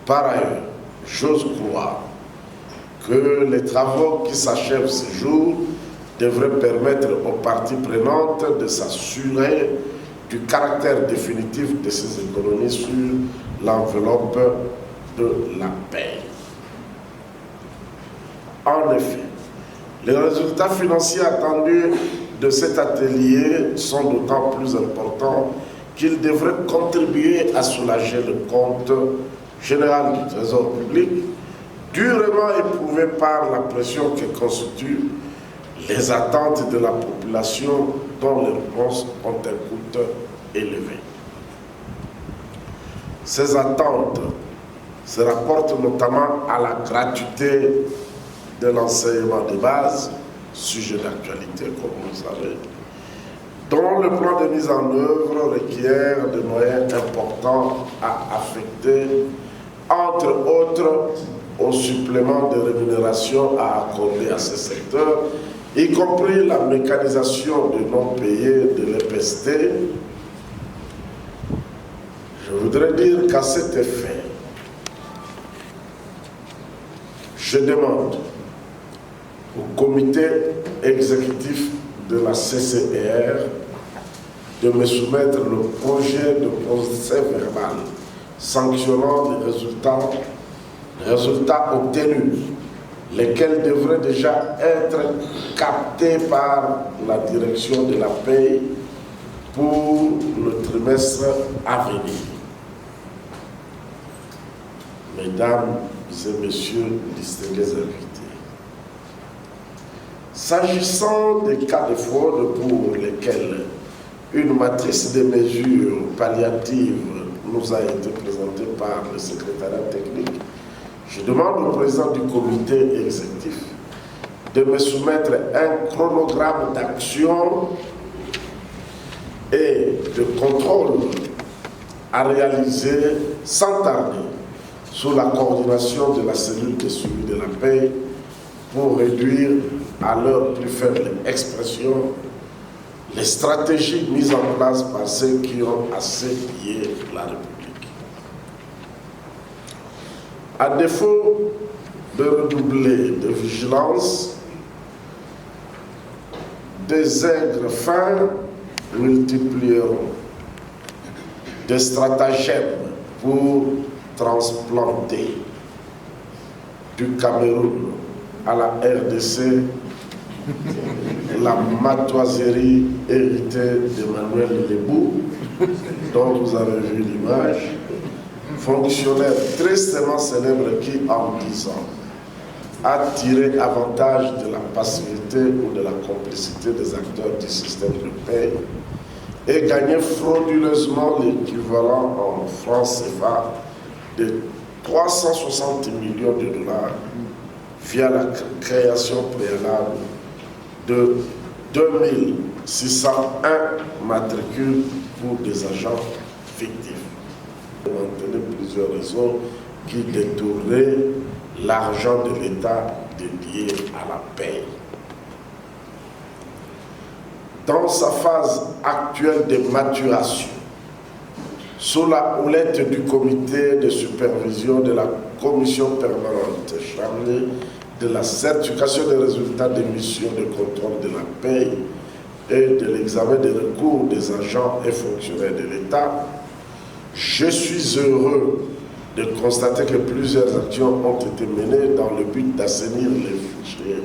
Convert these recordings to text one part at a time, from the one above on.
Par ailleurs, j'ose croire que les travaux qui s'achèvent ce jour devraient permettre aux parties prenantes de s'assurer du caractère définitif de ces économies sur l'enveloppe de la paix. En effet, les résultats financiers attendus de cet atelier sont d'autant plus importants qu'ils devraient contribuer à soulager le compte général du Trésor public, durement éprouvé par la pression que constituent les attentes de la population dont les réponses ont un coût élevé. Ces attentes se rapportent notamment à la gratuité de l'enseignement de base, sujet d'actualité comme vous le savez, dont le plan de mise en œuvre requiert des moyens importants à affecter, entre autres, au supplément de rémunération à accorder à ce secteur, y compris la mécanisation de non-payés de l'EPST. Je voudrais dire qu'à cet effet, je demande au comité exécutif de la CCER de me soumettre le projet de procès verbal sanctionnant les résultats obtenus, lesquels devraient déjà être captés par la direction de la paie pour le trimestre à venir. Mesdames et messieurs, distingués invités, s'agissant des cas de fraude pour lesquels une matrice de mesures palliatives nous a été présentée par le secrétariat technique, je demande au président du comité exécutif de me soumettre un chronogramme d'action et de contrôle à réaliser sans tarder sous la coordination de la cellule de suivi de la paix pour réduire à leur plus faible expression les stratégies mises en place par ceux qui ont assez pillé la République. À défaut de redoubler de vigilance, des aigres fins multiplieront des stratagèmes pour transplanter du Cameroun à la RDC la matoiserie héritée d'Emmanuel Lebou, dont vous avez vu l'image, fonctionnaire tristement célèbre qui, en 10 ans, a tiré avantage de la passivité ou de la complicité des acteurs du système de paix et gagné frauduleusement l'équivalent en francs CFA de 360 millions de dollars via la création préalable de 2601 matricules pour des agents fictifs. On maintenait plusieurs réseaux qui détournaient l'argent de l'État dédié à la paix. Dans sa phase actuelle de maturation, sous la houlette du comité de supervision de la commission permanente chargée de la certification des résultats des missions de contrôle de la paix et de l'examen des recours des agents et fonctionnaires de l'État, je suis heureux de constater que plusieurs actions ont été menées dans le but d'assainir les fichiers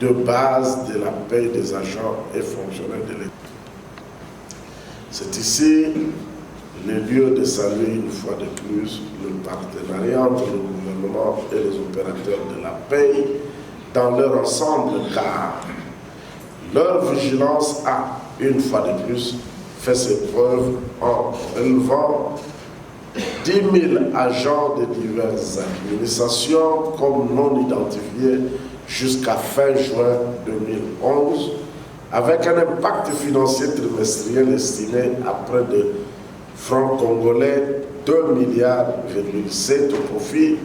de base de la paix des agents et fonctionnaires de l'État. C'est ici le lieu de saluer une fois de plus le partenariat entre le gouvernement et les opérateurs de la paix dans leur ensemble, car leur vigilance a, une fois de plus, fait ses preuves en relevant 10 000 agents de diverses administrations comme non identifiés jusqu'à fin juin 2011, avec un impact financier trimestriel estimé à près de francs congolais 2,7 milliards au profit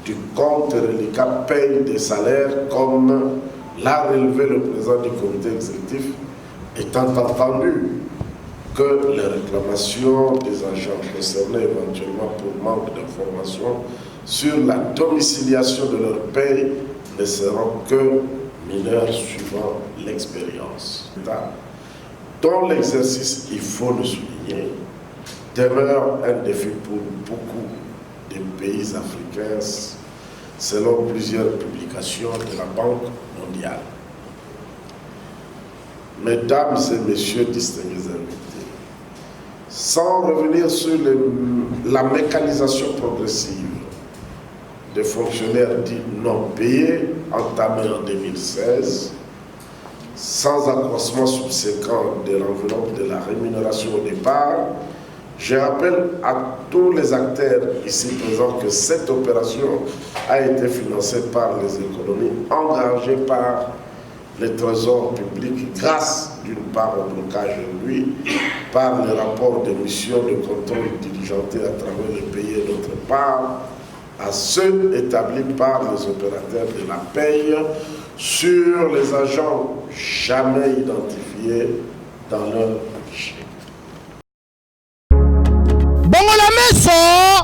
du compte reliquat paye des salaires, comme l'a relevé le président du comité exécutif, étant entendu que les réclamations des agents concernés éventuellement pour manque d'informations sur la domiciliation de leur paye ne seront que mineurs suivant l'expérience, dont l'exercice, il faut le souligner, demeure un défi pour beaucoup de pays africains, selon plusieurs publications de la Banque mondiale. Mesdames et messieurs distingués invités, sans revenir sur la mécanisation progressive des fonctionnaires dits non payés entamée en 2016, sans accroissement subséquent de l'enveloppe de la rémunération au départ, je rappelle à tous les acteurs ici présents que cette opération a été financée par les économies engagées par les trésors publics grâce d'une part au blocage induit par les rapports de mission de contrôle diligentés à travers les pays et d'autre part à ceux établis par les opérateurs de la paye sur les agents jamais identifiés dans leur fichier. Bongola meso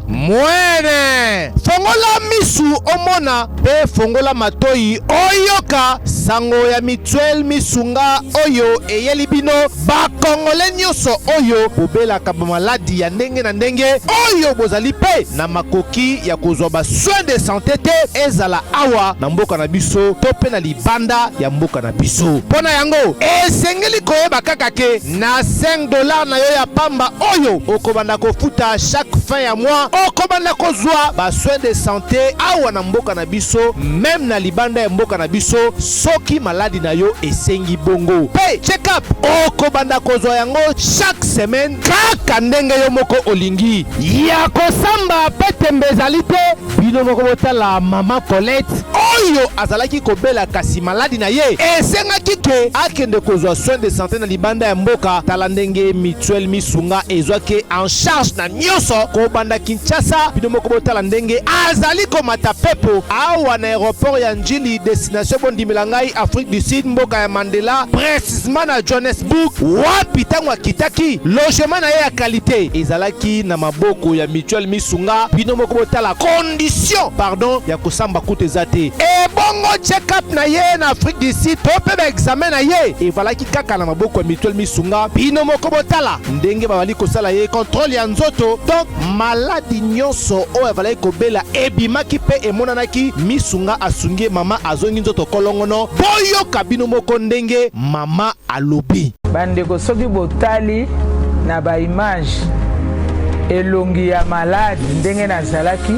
mwene fongola misu omona pe fongola matoi oyoka sango ya Mutuelle Misunga oyo eyeli bino bakongole nyonso oyo bobelaka bamaladi ya ndenge na ndenge oyo bozali pe na makoki ya kozwa ba soins de santé te ezala awa na mboka na biso to pe na libanda ya mboka na biso. Mpona yango esengeli koyeba kaka ke na $5 na yo ya pamba oyo okobanda kofuta chaque fin ya mois okobanda kozwa ba soins de santé awa na mboka na biso même na libanda ya mboka na biso soki maladi na yo esengi bongo pe check up okobanda kozwa yango chaque semaine kaka ndenge yo moko olingi ya kosamba pe tembezali te bino moko botala mama Colette oyo azalaki kobela kasi maladi na ye esengaki ke akende kozwa soins de santé na libanda ya mboka tala ndenge Mutuelle Misunga ezwaki en charge na nyonso kobanda Kinshasa bino moko botala ndenge azali komata pepo awa na aéroport ya Njili destination bondimela ngai Afrique du Sud mboka ya Mandela précisément na Johannesburg wapi tango akitaki logement na ye ya qualité ezalaki na maboko ya Mutuelle Misunga bino moko botala condition ya kosamba kutu ezate ebongo check up na ye na Afrique du Sud to pe ba examen na ye evalaki kaka na maboko ya Mutuelle Misunga bino moko botala ndenge babali kosala ye contrôle ya nzoto donc maladi nyonso oyo evalaki kobela ebimaki pe emonanaki Misunga asungi mama azongi nzoto kolongono boyoka bino moko ndenge mama alobi bandeko soki botali na ba image elongi ya malade ndenge nazalaki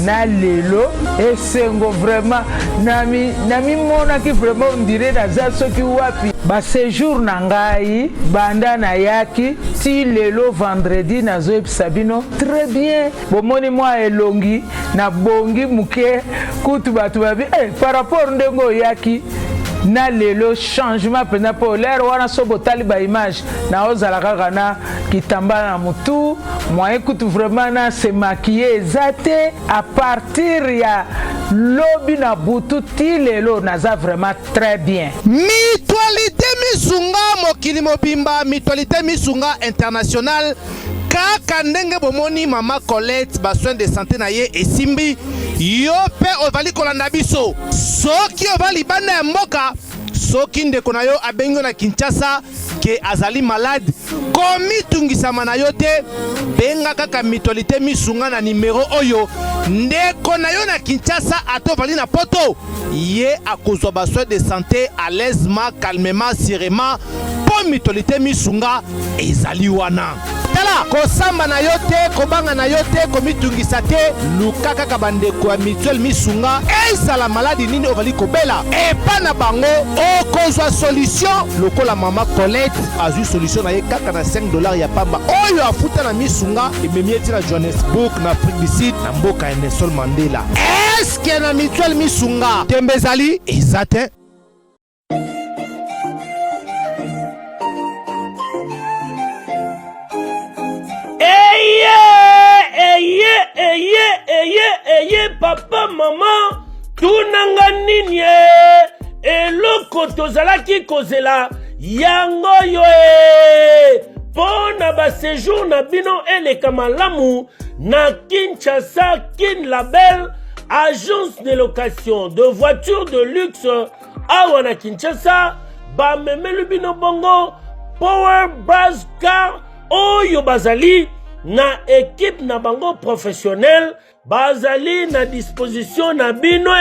na lelo esengo vraiment nami monaki vraiment on dirait naza soki wapi ba séjour na ngai banda na yaki ti lelo vendredi nazoyebisa bino très bien bomoni mwa elongi na bongi muke kutu bato babi par rapport ndenge oyaki na lelo changement pena po l'air wana so botali ba image na ozala kaka na kitamba na mutu moyen kutu vraiment na se maquiller ezate à partir ya lobi na butu ti lelo naza vraiment très bien. Mutualité Misunga mokili mobimba Mutualité Misunga international kaka ndenge bomoni mama Colette ba soins de santé na ye esimbi yo pe ovali kolanda biso soki ovali bana ya mboka soki ndeko na yo abengo na Kinshasa ke azali malade komitungisama na yo te benga kaka Mutualité Misunga na numero oyo ndeko na yo na Kinshasa atovali na poto ye akozwa ba soins de santé à l'aisement calmement sereinement po Mutualité Misunga ezali wana tala kosamba na yo te kobanga na yo te komitungisa te luka kaka bandeko ya Mutuelle Misunga ezala maladi nini ovali kobela epa na bango okozwa solution lokola mama Colette azwi solution na ye kaka na $5 ya pamba oyo afuta na Misunga ememi eti na Johannesburg na Afrique du Sud na mboka ya Nelson Mandela eske na Mutuelle Misunga tembe ezali eza te. Eye papa mama tunanga nini eloko tozalaki kozela yango yo Pona ba séjour na bino eleka malamu na Kinshasa Kin Label, agence de location de voitures de luxe awa na Kinshasa, ba memelu bino bongo Power Buzz Car oyo bazali na équipe na bango professionnel, bazali na disposition na bino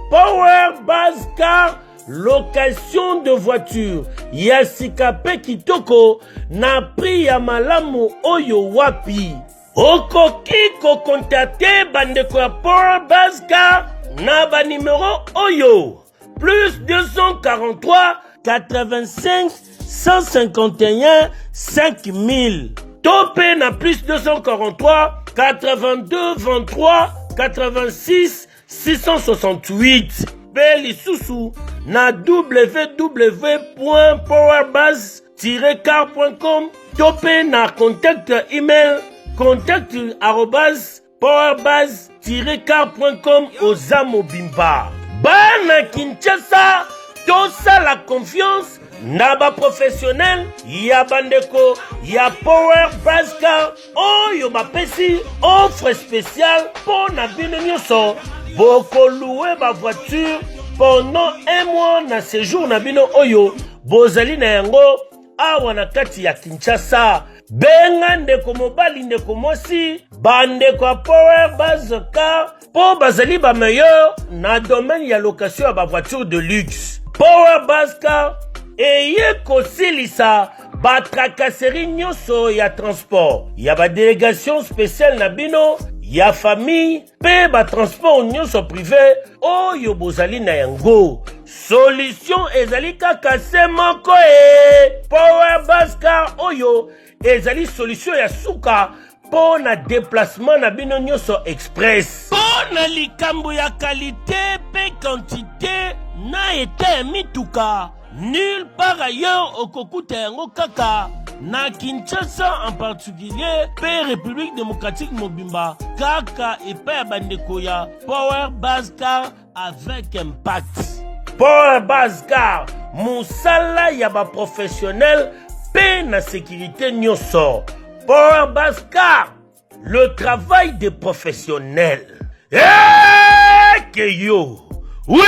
Power Buzz Car location de voiture ya sikape kitoko na prix ya malamu oyo wapi. Okoki kokontate bandeko ya Power Buzz Car na ba numéro oyo plus 243 85 151 5000 topé na plus 243 82 23 86 668 Beli Soussou na www.powerbuzz-car.com topé na contact email contact@powerbuzz-car.com Ozamo Bimba. Bana Kinshasa, tosa la confiance na ba professionnel ya bandeko ya Power Buzz Car oyo bapesi offre spéciale pour na bino nyonso. Boko louer ba voiture pendant un mois na séjour na bino oyo bozali na yango awa na kati ya Kinshasa. Benga ndeko mobali ndeko mosi bandeko ya Power Buzz Car po bazali ba meilleur na domaine ya location ya ba voiture de luxe. Power Buzz Car eye kosilisa ba tracasserie nyonso ya transport ya ba délégation spéciale na bino ya famille pe ba transport nyonso privé oyo bozali na yango. Solution ezali kaka se moko Power Buzz Car oyo ezali solution ya suka po na déplacement na bino nyonso express. Po na likambo ya qualité pe quantité na ete mituka nulle part ailleurs okokuta yango kaka na Kinshasa en particulier pe République démocratique mobimba kaka epai ya bandeko ya Power Buzz Car avec impact. Power Buzz Car musala ya ba professionnel pe na sécurité nyonso. Power Buzz Car, le travail des professionnels. Que yo, oui.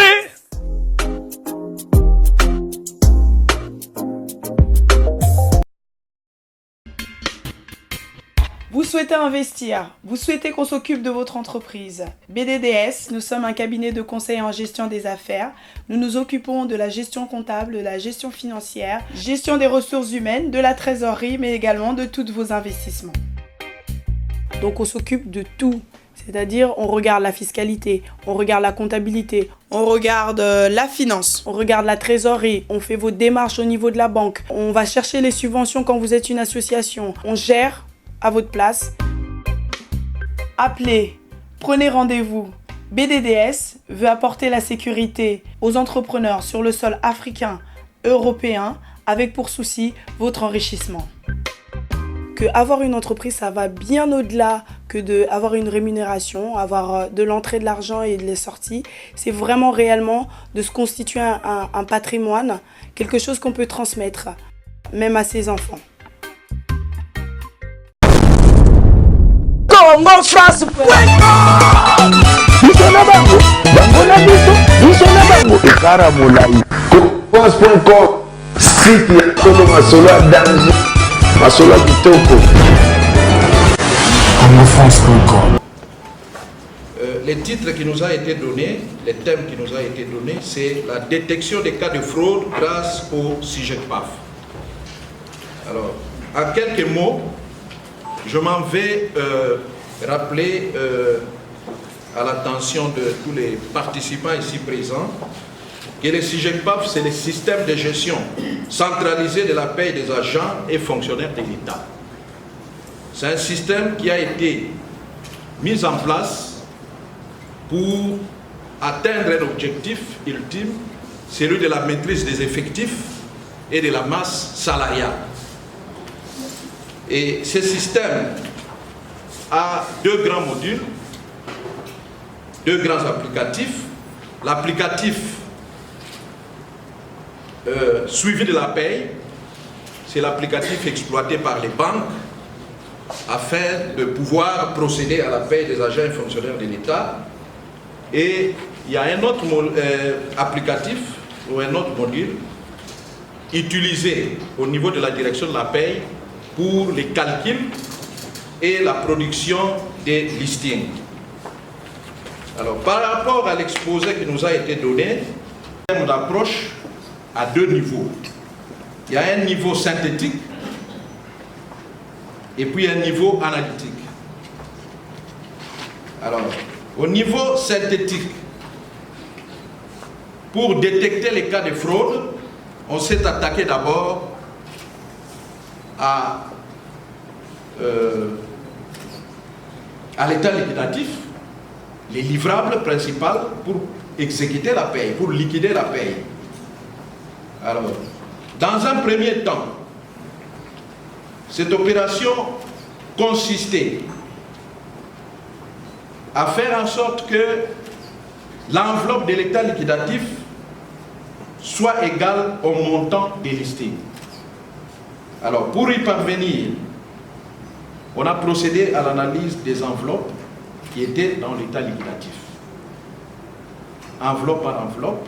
Vous souhaitez investir, vous souhaitez qu'on s'occupe de votre entreprise. BDDS, nous sommes un cabinet de conseil en gestion des affaires. Nous nous occupons de la gestion comptable, de la gestion financière, gestion des ressources humaines, de la trésorerie, mais également de tous vos investissements. Donc on s'occupe de tout. C'est-à-dire, on regarde la fiscalité, on regarde la comptabilité, on regarde la finance, on regarde la trésorerie, on fait vos démarches au niveau de la banque, on va chercher les subventions quand vous êtes une association, on gère à votre place. Appelez, prenez rendez-vous. BDDS veut apporter la sécurité aux entrepreneurs sur le sol africain, européen, avec pour souci votre enrichissement. Que avoir une entreprise, ça va bien au-delà que d'avoir une rémunération, avoir de l'entrée de l'argent et de la sortie. C'est vraiment réellement de se constituer un patrimoine, quelque chose qu'on peut transmettre, même à ses enfants. Congo France site ya Kolo Masolo ya danger Masolo ya kitoko CongoFrance.com. Les titres qui nous a été donné, les thèmes qui nous a été donné, c'est la détection des cas de fraude grâce au CIGECPAF. Alors, en quelques mots, je m'en vais rappeler à l'attention de tous les participants ici présents que le CIGECPAF, c'est le système de gestion centralisé de la paie des agents et fonctionnaires de l'État. C'est un système qui a été mis en place pour atteindre un objectif ultime, celui de la maîtrise des effectifs et de la masse salariale. Et ce système a deux grands modules, deux grands applicatifs. L'applicatif suivi de la paie, c'est l'applicatif exploité par les banques afin de pouvoir procéder à la paie des agents et fonctionnaires de l'État. Et il y a un autre applicatif ou un autre module utilisé au niveau de la direction de la paie pour les calculs et la production des listings. Alors, par rapport à l'exposé qui nous a été donné, on approche à deux niveaux. Il y a un niveau synthétique et puis un niveau analytique. Alors, au niveau synthétique, pour détecter les cas de fraude, on s'est attaqué d'abord à l'état liquidatif, les livrables principaux pour exécuter la paie, pour liquider la paie. Alors, dans un premier temps, cette opération consistait à faire en sorte que l'enveloppe de l'état liquidatif soit égale au montant des listings. Alors, pour y parvenir, on a procédé à l'analyse des enveloppes qui étaient dans l'état liquidatif. Enveloppe par enveloppe,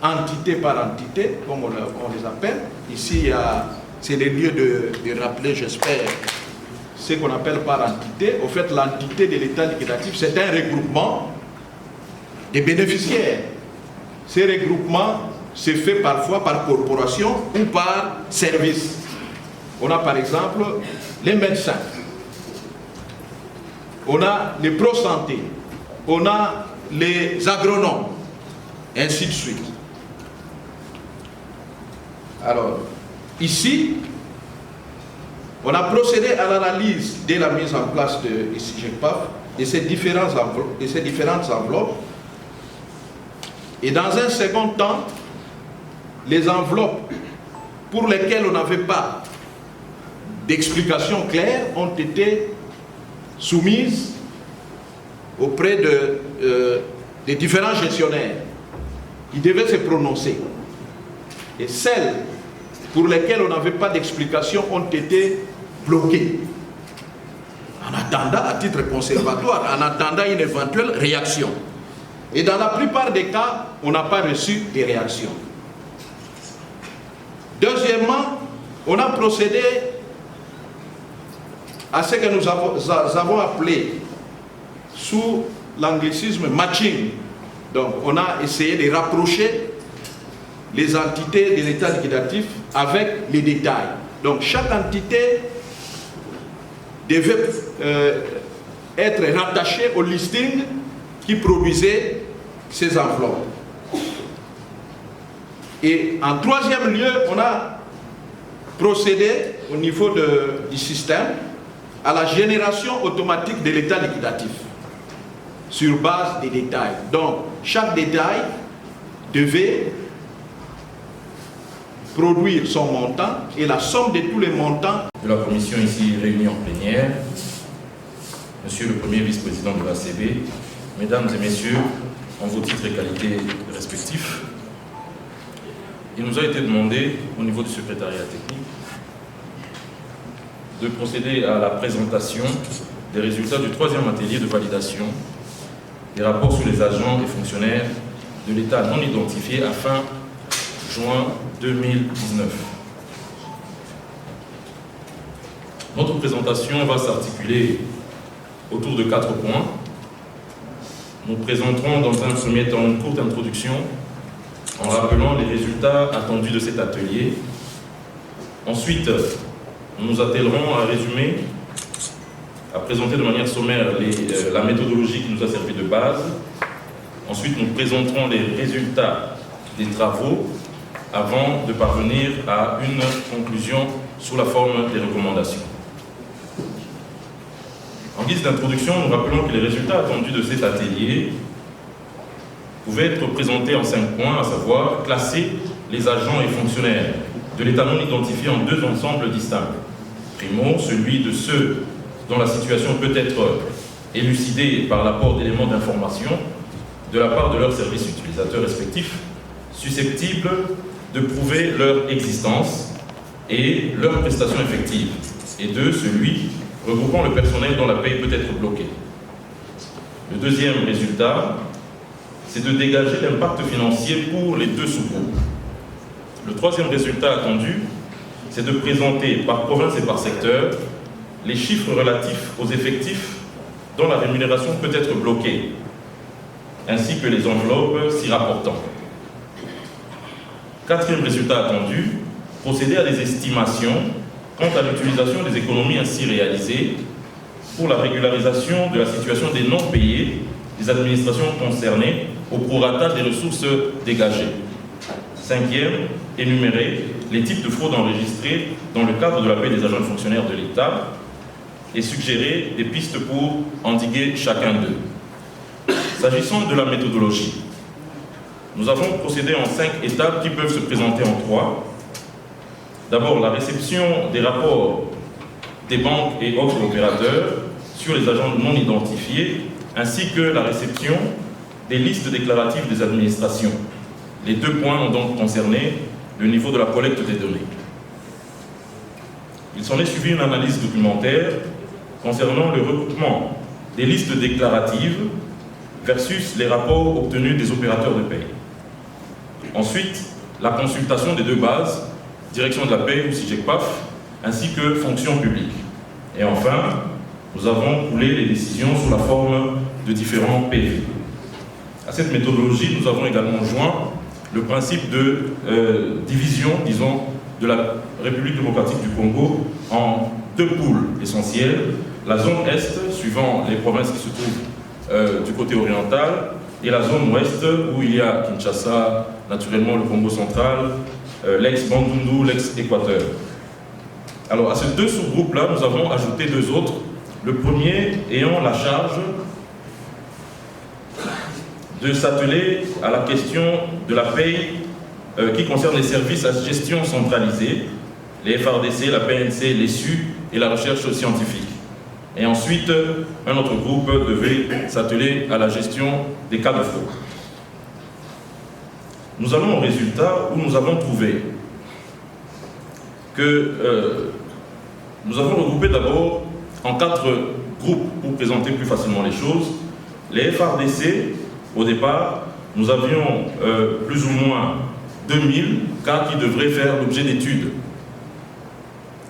entité par entité, comme on les appelle. Ici, c'est le lieu de rappeler, j'espère, ce qu'on appelle par entité. Au fait, l'entité de l'état liquidatif, c'est un regroupement des bénéficiaires. Ces regroupements se fait parfois par corporation ou par service. On a par exemple les médecins, on a les pro-santé, on a les agronomes, ainsi de suite. Alors, ici, on a procédé à l'analyse dès la mise en place de SIGECPAF de ces différentes enveloppes. Et dans un second temps, les enveloppes pour lesquelles on n'avait pas d'explications claires ont été soumises auprès des différents gestionnaires qui devaient se prononcer. Et celles pour lesquelles on n'avait pas d'explication ont été bloquées. En attendant, à titre conservatoire, en attendant une éventuelle réaction. Et dans la plupart des cas, on n'a pas reçu de réaction. Deuxièmement, on a procédé à ce que nous avons appelé sous l'anglicisme matching. Donc on a essayé de rapprocher les entités de l'état liquidatif avec les détails. Donc chaque entité devait être rattachée au listing qui produisait ces enveloppes. Et en troisième lieu, on a procédé au niveau du système à la génération automatique de l'état liquidatif sur base des détails. Donc chaque détail devait produire son montant et la somme de tous les montants de la commission ici réunie en plénière, Monsieur le Premier vice-président de l'ACB, Mesdames et Messieurs, en vos titres et qualités respectifs, il nous a été demandé au niveau du secrétariat technique de procéder à la présentation des résultats du 3e atelier de validation des rapports sur les agents et fonctionnaires de l'État non identifiés à fin juin 2019. Notre présentation va s'articuler autour de 4 points. Nous présenterons dans un premier temps une courte introduction en rappelant les résultats attendus de cet atelier. Ensuite, nous nous attellerons à résumer, à présenter de manière sommaire la méthodologie qui nous a servi de base. Ensuite, nous présenterons les résultats des travaux avant de parvenir à une conclusion sous la forme des recommandations. En guise d'introduction, nous rappelons que les résultats attendus de cet atelier pouvaient être présentés en 5 points, à savoir classer les agents et fonctionnaires de l'État non identifié en 2 ensembles distincts. Primo, celui de ceux dont la situation peut être élucidée par l'apport d'éléments d'information de la part de leurs services utilisateurs respectifs, susceptibles de prouver leur existence et leur prestation effective, et 2, celui regroupant le personnel dont la paye peut être bloquée. Le deuxième résultat, c'est de dégager l'impact financier pour les 2 sous-groupes. Le troisième résultat attendu, c'est de présenter par province et par secteur les chiffres relatifs aux effectifs dont la rémunération peut être bloquée, ainsi que les enveloppes s'y rapportant. Quatrième résultat attendu, procéder à des estimations quant à l'utilisation des économies ainsi réalisées pour la régularisation de la situation des non-payés des administrations concernées au prorata des ressources dégagées. Cinquième, énumérer les types de fraudes enregistrées dans le cadre de la paie des agents fonctionnaires de l'État et suggérer des pistes pour endiguer chacun d'eux. S'agissant de la méthodologie, nous avons procédé en 5 étapes qui peuvent se présenter en 3. D'abord, la réception des rapports des banques et autres opérateurs sur les agents non identifiés, ainsi que la réception des listes déclaratives des administrations. Les 2 points ont donc concerné le niveau de la collecte des données. Il s'en est suivi une analyse documentaire concernant le recoupement des listes déclaratives versus les rapports obtenus des opérateurs de paie. Ensuite, la consultation des 2 bases, direction de la paie ou SIGECPAF, ainsi que fonction publique. Et enfin, nous avons coulé les décisions sous la forme de différents PV. À cette méthodologie, nous avons également joint le principe de division, disons, de la République démocratique du Congo en 2 pôles essentiels. La zone Est, suivant les provinces qui se trouvent du côté oriental, et la zone Ouest, où il y a Kinshasa, naturellement le Congo central, l'ex-Bandundu, l'ex-Équateur. Alors, à ces 2 sous-groupes-là, nous avons ajouté 2 autres. Le premier ayant la charge de s'atteler à la question de la paie qui concerne les services à gestion centralisée, les FRDC, la PNC, les SU et la recherche scientifique. Et ensuite, un autre groupe devait s'atteler à la gestion des cas de fraude. Nous allons au résultat où nous avons trouvé que nous avons regroupé d'abord en 4 groupes pour présenter plus facilement les choses. Les FRDC, au départ, nous avions plus ou moins 2000 cas qui devraient faire l'objet d'études.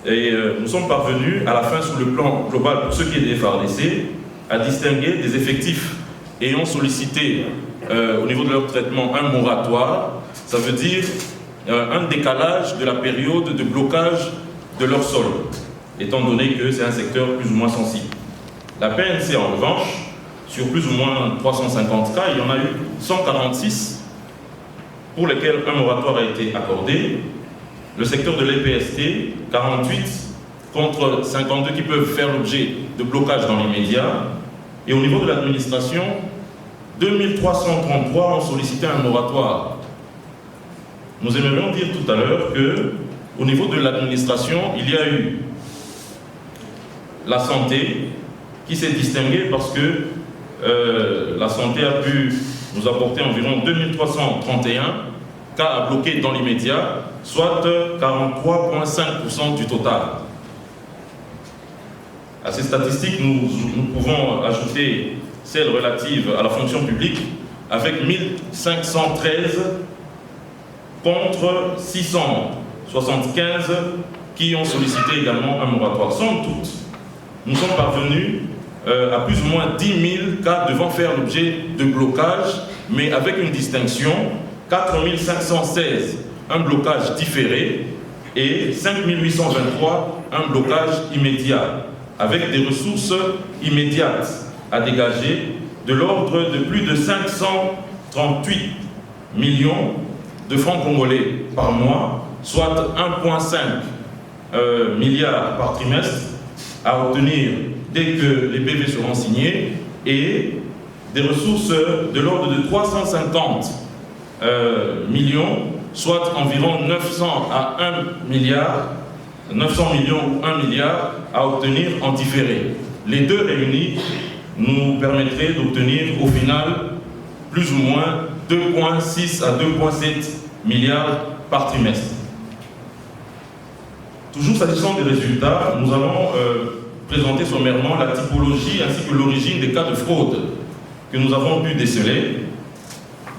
Et nous sommes parvenus, à la fin, sur le plan global, pour ce qui est des FRDC, à distinguer des effectifs ayant sollicité, au niveau de leur traitement, un moratoire. Ça veut dire un décalage de la période de blocage de leur sol, étant donné que c'est un secteur plus ou moins sensible. La PNC, en revanche, sur plus ou moins 350 cas, il y en a eu 146 pour lesquels un moratoire a été accordé. Le secteur de l'EPST, 48 contre 52 qui peuvent faire l'objet de blocage dans les médias. Et au niveau de l'administration, 2333 ont sollicité un moratoire. Nous aimerions dire tout à l'heure qu'au niveau de l'administration, il y a eu la santé qui s'est distinguée parce que la santé a pu nous apporter environ 2331 cas à bloquer dans l'immédiat, soit 43,5% du total. À ces statistiques, nous pouvons ajouter celles relatives à la fonction publique avec 1513 contre 675 qui ont sollicité également un moratoire. Somme toute, nous sommes parvenus à plus ou moins 10 000 cas devant faire l'objet de blocage, mais avec une distinction, 4 516, un blocage différé, et 5 823, un blocage immédiat, avec des ressources immédiates à dégager de l'ordre de plus de 538 millions de francs congolais par mois, soit 1,5 milliard par trimestre à obtenir dès que les PV seront signés, et des ressources de l'ordre de 350 millions, soit environ 900 à 1 milliard, 900 millions ou 1 milliard à obtenir en différé. Les deux réunis nous permettraient d'obtenir au final plus ou moins 2,6 à 2,7 milliards par trimestre. Toujours s'agissant des résultats, nous allons présenter sommairement la typologie ainsi que l'origine des cas de fraude que nous avons pu déceler.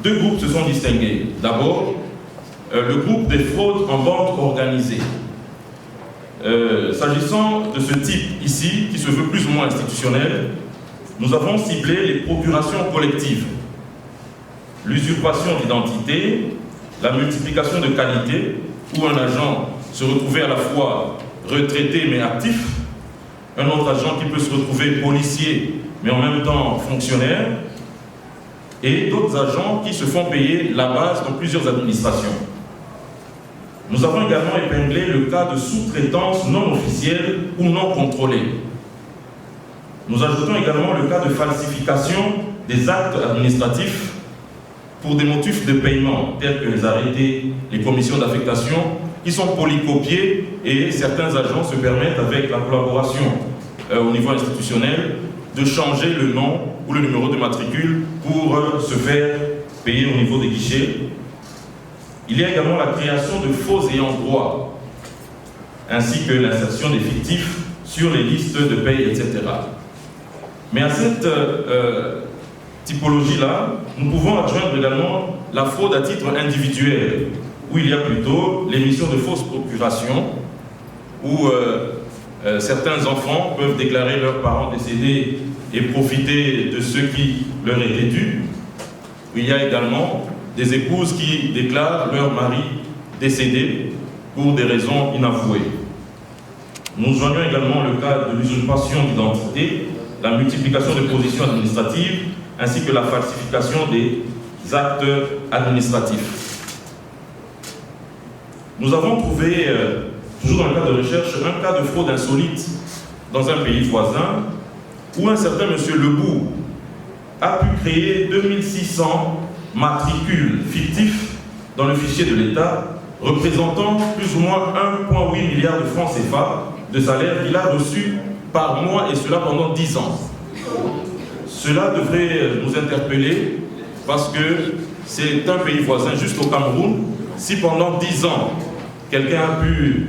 Deux groupes se sont distingués. D'abord, le groupe des fraudes en bande organisée. S'agissant de ce type ici, qui se veut plus ou moins institutionnel, nous avons ciblé les procurations collectives, l'usurpation d'identité, la multiplication de qualité, où un agent se retrouvait à la fois retraité mais actif, un autre agent qui peut se retrouver policier mais en même temps fonctionnaire, et d'autres agents qui se font payer la base dans plusieurs administrations. Nous avons également épinglé le cas de sous-traitance non officielle ou non contrôlée. Nous ajoutons également le cas de falsification des actes administratifs pour des motifs de paiement, tels que les arrêtés, les commissions d'affectation, qui sont polycopiés et certains agents se permettent, avec la collaboration au niveau institutionnel, de changer le nom ou le numéro de matricule pour se faire payer au niveau des guichets. Il y a également la création de faux ayants droit, ainsi que l'insertion des fictifs sur les listes de paye, etc. Mais à cette typologie-là, nous pouvons adjoindre également la fraude à titre individuel, où il y a plutôt l'émission de fausses procurations, où certains enfants peuvent déclarer leurs parents décédés et profiter de ce qui leur était dû. Il y a également des épouses qui déclarent leur mari décédé pour des raisons inavouées. Nous joignons également le cas de l'usurpation d'identité, la multiplication de positions administratives, ainsi que la falsification des actes administratifs. Nous avons trouvé, toujours dans le cadre de recherche, un cas de fraude insolite dans un pays voisin, où un certain monsieur Lebout a pu créer 2600 matricules fictifs dans le fichier de l'État, représentant plus ou moins 1,8 milliard de francs CFA de salaire qu'il a reçu par mois, et cela pendant 10 ans. Cela devrait nous interpeller parce que c'est un pays voisin, juste au Cameroun. Si pendant 10 ans, quelqu'un a pu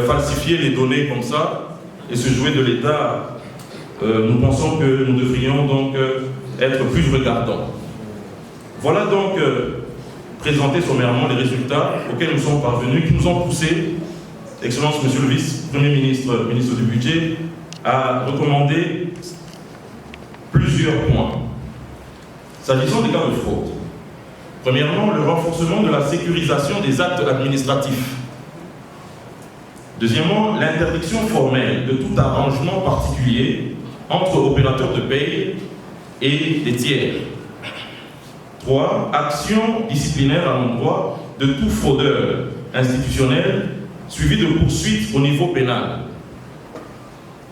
falsifier les données comme ça et se jouer de l'État, nous pensons que nous devrions donc être plus regardants. Voilà donc présenter sommairement les résultats auxquels nous sommes parvenus, qui nous ont poussé, Excellence Monsieur le Vice-Premier ministre, ministre du Budget, à recommander plusieurs points. S'agissant des cas de fraude, premièrement, le renforcement de la sécurisation des actes administratifs. Deuxièmement, l'interdiction formelle de tout arrangement particulier entre opérateurs de paie et des tiers. 3. Action disciplinaire à l'endroit de tout fraudeur institutionnel suivi de poursuites au niveau pénal.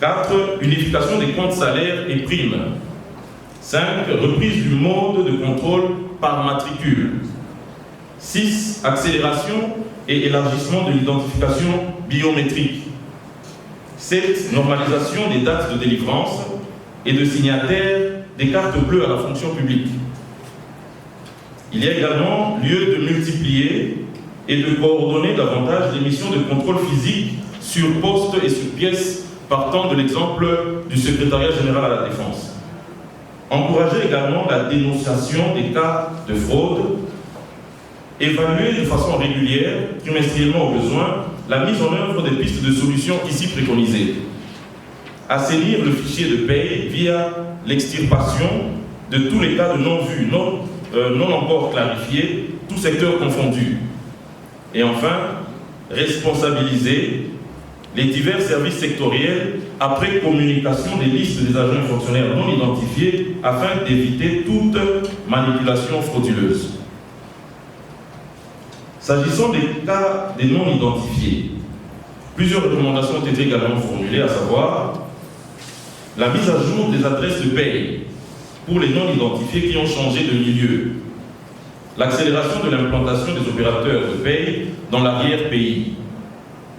4. Unification des comptes salaires et primes. 5. Reprise du mode de contrôle par matricule. 6. Accélération et élargissement de l'identification biométrique. 7. Normalisation des dates de délivrance et de signataires des cartes bleues à la fonction publique. Il y a également lieu de multiplier et de coordonner davantage les missions de contrôle physique sur poste et sur pièce, partant de l'exemple du secrétariat général à la Défense. Encourager également la dénonciation des cas de fraude, évaluer de façon régulière, trimestriellement au besoin, la mise en œuvre des pistes de solutions ici préconisées. Assainir le fichier de paie via l'extirpation de tous les cas de non-vue, non encore clarifiés, tous secteurs confondus. Et enfin, responsabiliser les divers services sectoriels après communication des listes des agents fonctionnaires non identifiés afin d'éviter toute manipulation frauduleuse. S'agissant des cas des non identifiés, plusieurs recommandations ont été également formulées, à savoir la mise à jour des adresses de paie pour les non identifiés qui ont changé de milieu, l'accélération de l'implantation des opérateurs de paie dans l'arrière-pays,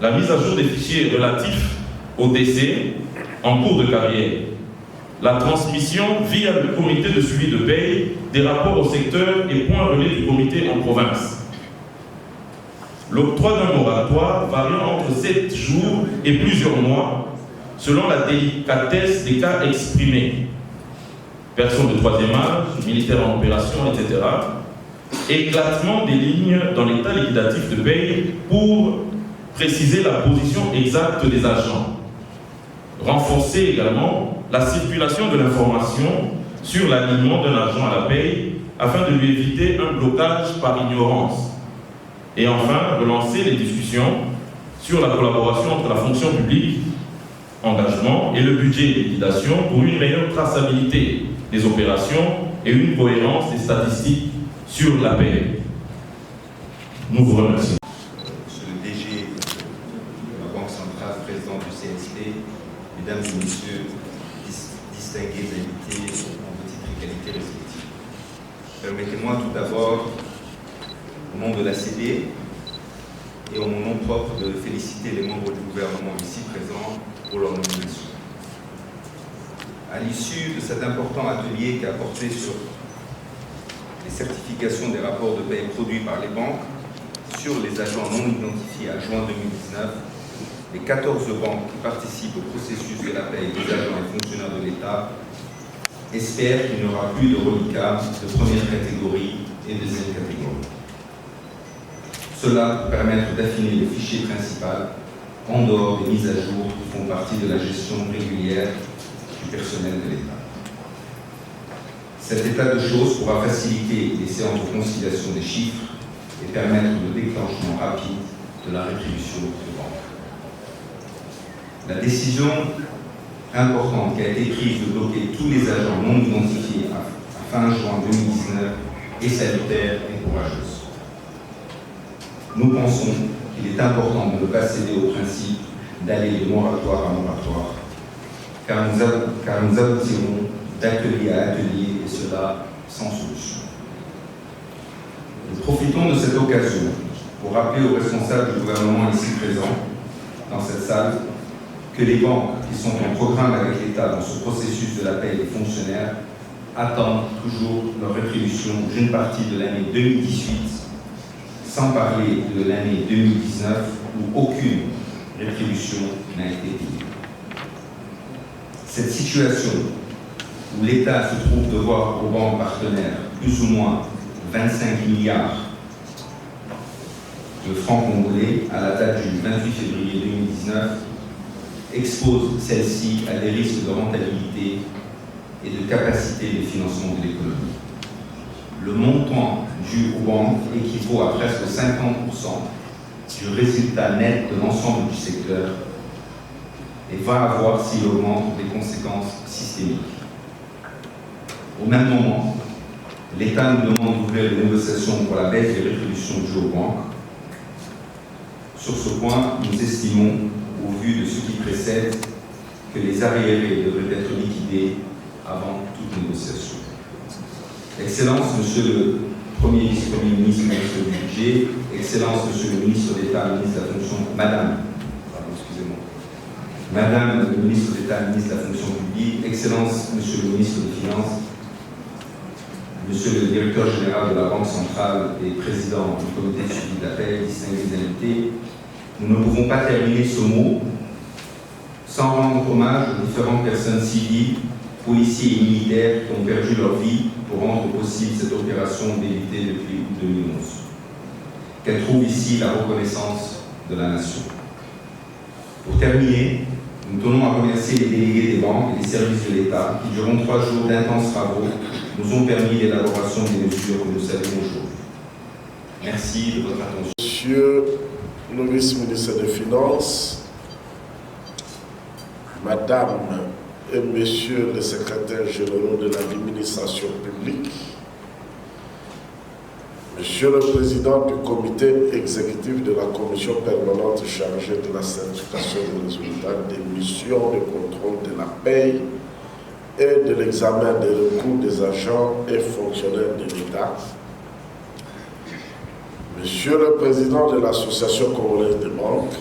la mise à jour des fichiers relatifs au décès en cours de carrière, la transmission via le comité de suivi de paie des rapports au secteur et points relais du comité en province. l'octroi d'un moratoire variant entre 7 jours et plusieurs mois, selon la délicatesse des cas exprimés. Personnes de troisième âge, militaires en opération, etc. Éclatement des lignes dans l'état liquidatif de paye pour préciser la position exacte des agents. Renforcer également la circulation de l'information sur l'alignement d'un agent à la paye afin de lui éviter un blocage par ignorance. Et enfin, relancer les discussions sur la collaboration entre la fonction publique, engagement, et le budget et liquidation pour une meilleure traçabilité des opérations et une cohérence des statistiques sur la paie. Nous vous remercions. Monsieur le DG de la Banque centrale, président du CNSP, mesdames et messieurs, distingués invités en vos titres et qualités respectifs. Permettez-moi tout d'abord, au nom de la CD et en mon nom propre, de féliciter les membres du gouvernement ici présents pour leur nomination. À l'issue de cet important atelier qui a porté sur les certifications des rapports de paie produits par les banques sur les agents non identifiés à juin 2019, les 14 banques qui participent au processus de la paie des agents et fonctionnaires de l'État espèrent qu'il n'y aura plus de reliquats de première catégorie et de deuxième catégorie. Cela pour permettre d'affiner le fichier principal en dehors des mises à jour qui font partie de la gestion régulière du personnel de l'État. Cet état de choses pourra faciliter les séances de conciliation des chiffres et permettre le déclenchement rapide de la rétribution de banque. La décision importante qui a été prise de bloquer tous les agents non identifiés à fin juin 2019 est salutaire et courageuse. Nous pensons qu'il est important de ne pas céder au principe d'aller de moratoire à moratoire, car nous aboutirons d'atelier à atelier, et cela sans solution. Nous profitons de cette occasion pour rappeler aux responsables du gouvernement ici présents, dans cette salle, que les banques qui sont en programme avec l'État dans ce processus de la paie des fonctionnaires attendent toujours leur rétribution d'une partie de l'année 2018, sans parler de l'année 2019 où aucune rétribution n'a été payée. Cette situation où l'État se trouve devoir aux banques partenaires plus ou moins 25 milliards de francs congolais à la date du 28 février 2019 expose celle-ci à des risques de rentabilité et de capacité de financement de l'économie. Le montant dû aux banques équivaut à presque 50% du résultat net de l'ensemble du secteur et va avoir, s'il augmente, des conséquences systémiques. Au même moment, l'État nous demande d'ouvrir les négociations pour la baisse des rétributions dues aux banques. Sur ce point, nous estimons, au vu de ce qui précède, que les arriérés devraient être liquidés avant toute négociation. Excellence, Monsieur le Premier vice-premier ministre, ministre du Budget, Excellence, Monsieur le ministre d'État, ministre de la fonction, Madame le ministre d'État, ministre de la fonction publique, Excellence, Monsieur le ministre des Finances, Monsieur le directeur général de la Banque centrale et président du comité de suivi de la paie, distingués invités, nous ne pouvons pas terminer ce mot sans rendre hommage aux différentes personnes civiles, policiers et militaires qui ont perdu leur vie pour rendre possible cette opération débutée depuis août 2011. Qu'elle trouve ici la reconnaissance de la nation. Pour terminer, nous tenons à remercier les délégués des banques et des services de l'État qui, durant 3 jours d'intenses travaux, nous ont permis l'élaboration des mesures que nous saluons aujourd'hui. Merci de votre attention. Monsieur le vice-ministre des Finances, Madame et Messieurs les secrétaires généraux de l'administration publique, Monsieur le Président du comité exécutif de la commission permanente chargée de la certification des résultats des missions de contrôle de la paie et de l'examen des recours des agents et fonctionnaires de l'État, Monsieur le Président de l'Association congolaise des banques,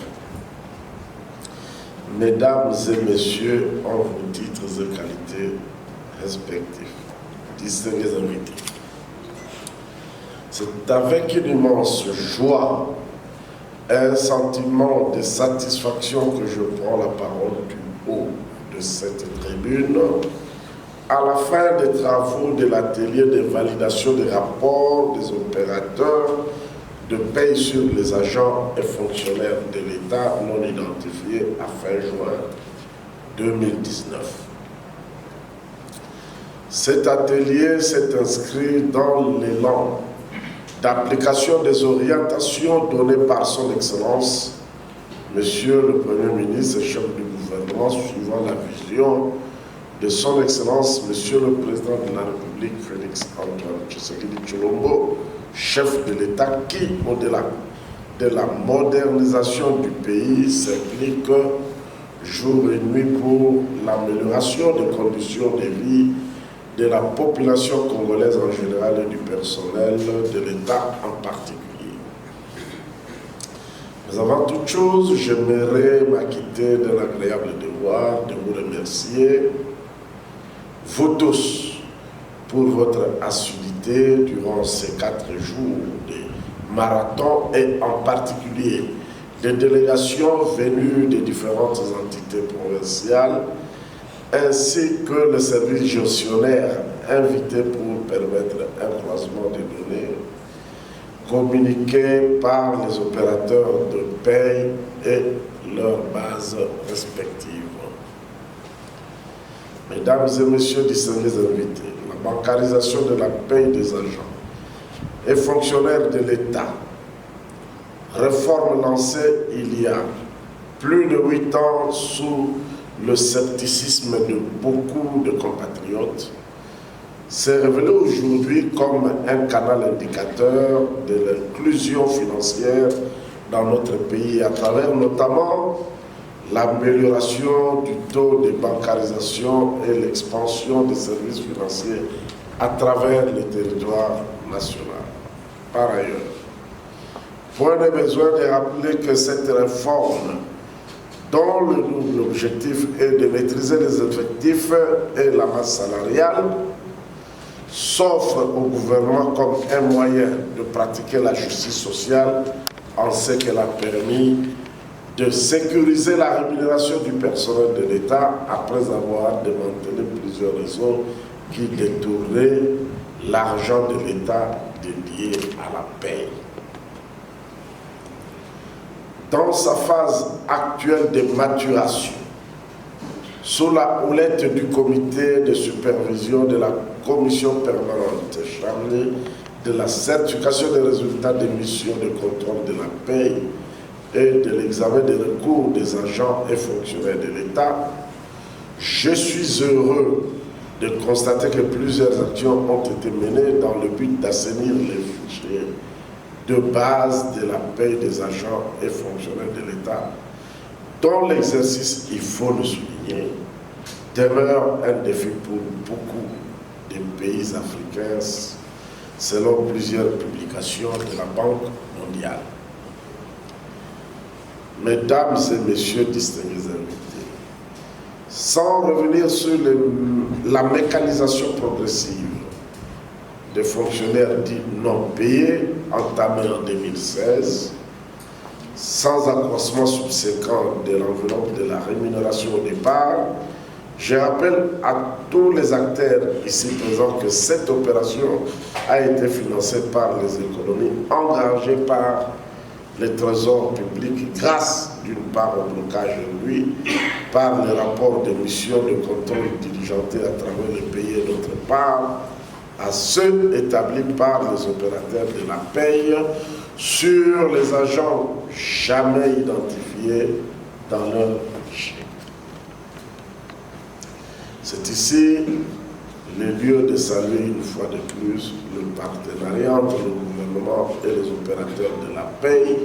Mesdames et Messieurs, en vos titres et qualités respectifs, distingués invités. C'est avec une immense joie un sentiment de satisfaction que je prends la parole du haut de cette tribune à la fin des travaux de l'atelier de validation des rapports des opérateurs de paye sur les agents et fonctionnaires de l'État non identifiés à fin juin 2019. Cet atelier s'est inscrit dans l'élan d'application des orientations données par son Excellence, Monsieur le Premier ministre et chef du gouvernement, suivant la vision de son Excellence, Monsieur le Président de la République, Félix Antoine Tshisekedi Tshilombo, chef de l'État, qui, au-delà de la modernisation du pays, s'implique jour et nuit pour l'amélioration des conditions de vie de la population congolaise en général et du personnel de l'État en particulier. Mais avant toute chose, j'aimerais m'acquitter de l'agréable devoir de vous remercier, vous tous, pour votre assiduité durant ces 4 jours de marathon et en particulier des délégations venues des différentes entités provinciales ainsi que le service gestionnaire invité pour permettre un croisement des données communiquées par les opérateurs de paye et leurs bases respectives. Mesdames et messieurs distingués invités, la bancarisation de la paye des agents et fonctionnaires de l'État, réforme lancée il y a plus de 8 ans sous le scepticisme de beaucoup de compatriotes, s'est révélé aujourd'hui comme un canal indicateur de l'inclusion financière dans notre pays à travers notamment l'amélioration du taux de bancarisation et l'expansion des services financiers à travers le territoire national. Par ailleurs, point de besoin de rappeler que cette réforme, dont le double objectif est de maîtriser les effectifs et la masse salariale, s'offre au gouvernement comme un moyen de pratiquer la justice sociale en ce qu'elle a permis de sécuriser la rémunération du personnel de l'État après avoir démantelé plusieurs réseaux qui détournaient l'argent de l'État dédié à la paie. Dans sa phase actuelle de maturation, sous la houlette du comité de supervision de la commission permanente chargée de la certification des résultats des missions de contrôle de la paie et de l'examen des recours des agents et fonctionnaires de l'État, je suis heureux de constater que plusieurs actions ont été menées dans le but d'assainir les fichiers de base de la paie des agents et fonctionnaires de l'État, dont l'exercice, il faut le souligner, demeure un défi pour beaucoup de pays africains, selon plusieurs publications de la Banque mondiale. Mesdames et messieurs distingués invités, sans revenir sur la mécanisation progressive des fonctionnaires dits non payés entamée en 2016, sans accroissement subséquent de l'enveloppe de la rémunération au départ, je rappelle à tous les acteurs ici présents que cette opération a été financée par les économies engagées par les trésors publics grâce d'une part au blocage induit par les rapports de mission de contrôle diligentés à travers les pays et d'autre part à ceux établis par les opérateurs de la paie sur les agents jamais identifiés dans leur fichier. C'est ici le lieu de saluer une fois de plus le partenariat entre le gouvernement et les opérateurs de la paie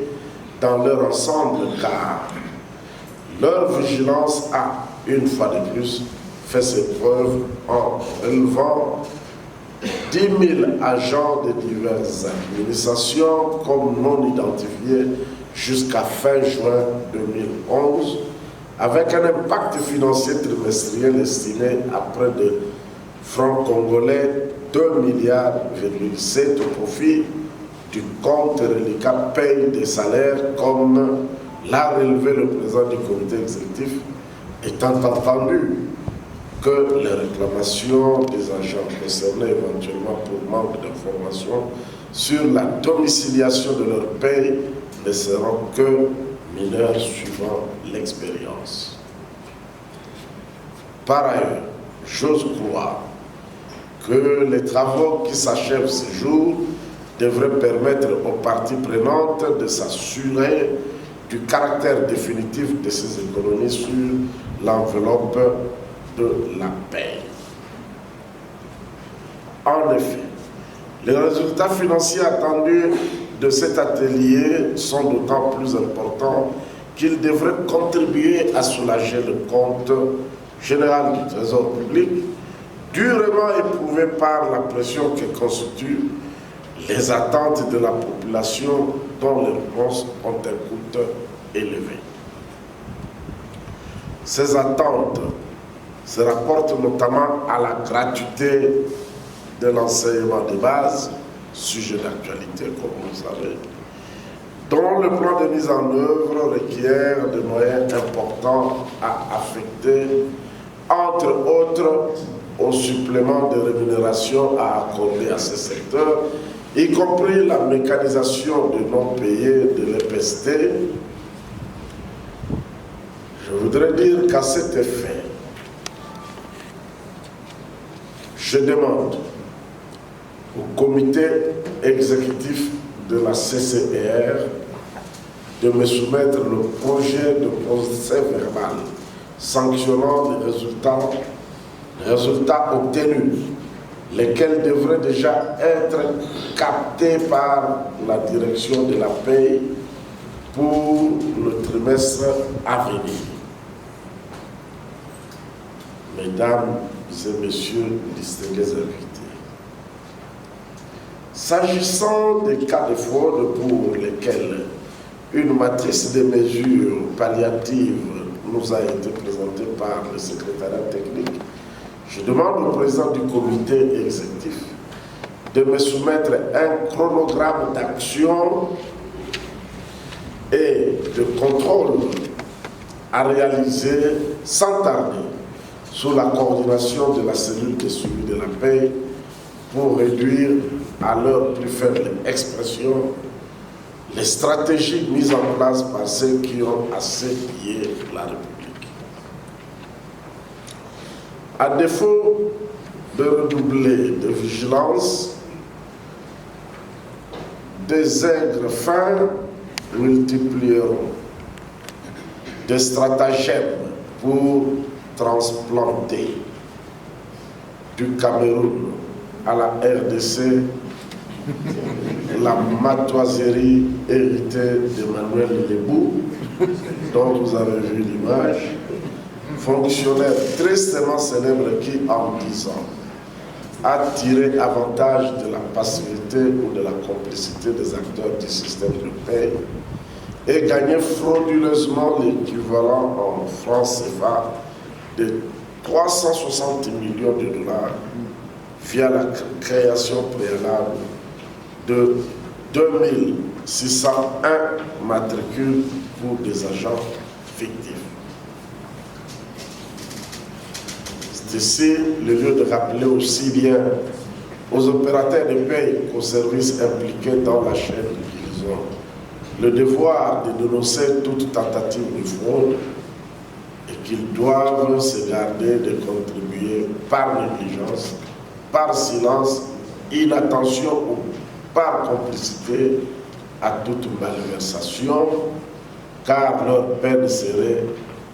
dans leur ensemble, car leur vigilance a, une fois de plus, fait ses preuves en relevant 10 000 agents de diverses administrations comme non identifiés jusqu'à fin juin 2011, avec un impact financier trimestriel estimé à près de francs congolais 2,7 milliards au profit du compte reliquat paye des salaires, comme l'a relevé le président du comité exécutif, étant entendu que les réclamations des agents concernés éventuellement pour manque d'informations sur la domiciliation de leur paye ne seront que mineures suivant l'expérience. Par ailleurs, j'ose croire que les travaux qui s'achèvent ce jour devraient permettre aux parties prenantes de s'assurer du caractère définitif de ces économies sur l'enveloppe de la paie. En effet, les résultats financiers attendus de cet atelier sont d'autant plus importants qu'ils devraient contribuer à soulager le compte général du Trésor public, durement éprouvé par la pression que constituent les attentes de la population dont les réponses ont un coût élevé. Ces attentes se rapportent notamment à la gratuité de l'enseignement de base, sujet d'actualité comme vous savez, dont le plan de mise en œuvre requiert des moyens importants à affecter, entre autres, au supplément de rémunération à accorder à ce secteur, y compris la mécanisation de non-payés de l'EPST. Je voudrais dire qu'à cet effet, je demande au comité exécutif de la CCPR de me soumettre le projet de procès verbal sanctionnant les résultats obtenus, lesquels devraient déjà être captés par la direction de la paie pour le trimestre à venir. Mesdames et messieurs, distingués invités, s'agissant des cas de fraude pour lesquels une matrice de mesures palliatives nous a été présentée par le secrétariat technique, je demande au président du comité exécutif de me soumettre un chronogramme d'action et de contrôle à réaliser sans tarder sous la coordination de la cellule de suivi de la paix pour réduire à leur plus faible expression les stratégies mises en place par ceux qui ont assez pillé la République. À défaut de redoubler de vigilance, des aigres fins multiplieront des stratagèmes pour transplanter du Cameroun à la RDC la matoiserie héritée d'Emmanuel Lebou, dont vous avez vu l'image, fonctionnaire tristement célèbre qui, en 10 ans, a tiré avantage de la passivité ou de la complicité des acteurs du système de paix et gagné frauduleusement l'équivalent en francs CFA de 360 millions de dollars via la création préalable de 2601 matricules pour des agents fictifs. C'est ici le lieu de rappeler aussi bien aux opérateurs de paie qu'aux services impliqués dans la chaîne qu'ils ont le devoir de dénoncer toute tentative de fraude et qu'ils doivent se garder de contribuer par négligence, par silence, inattention ou par complicité à toute malversation, car leur peine serait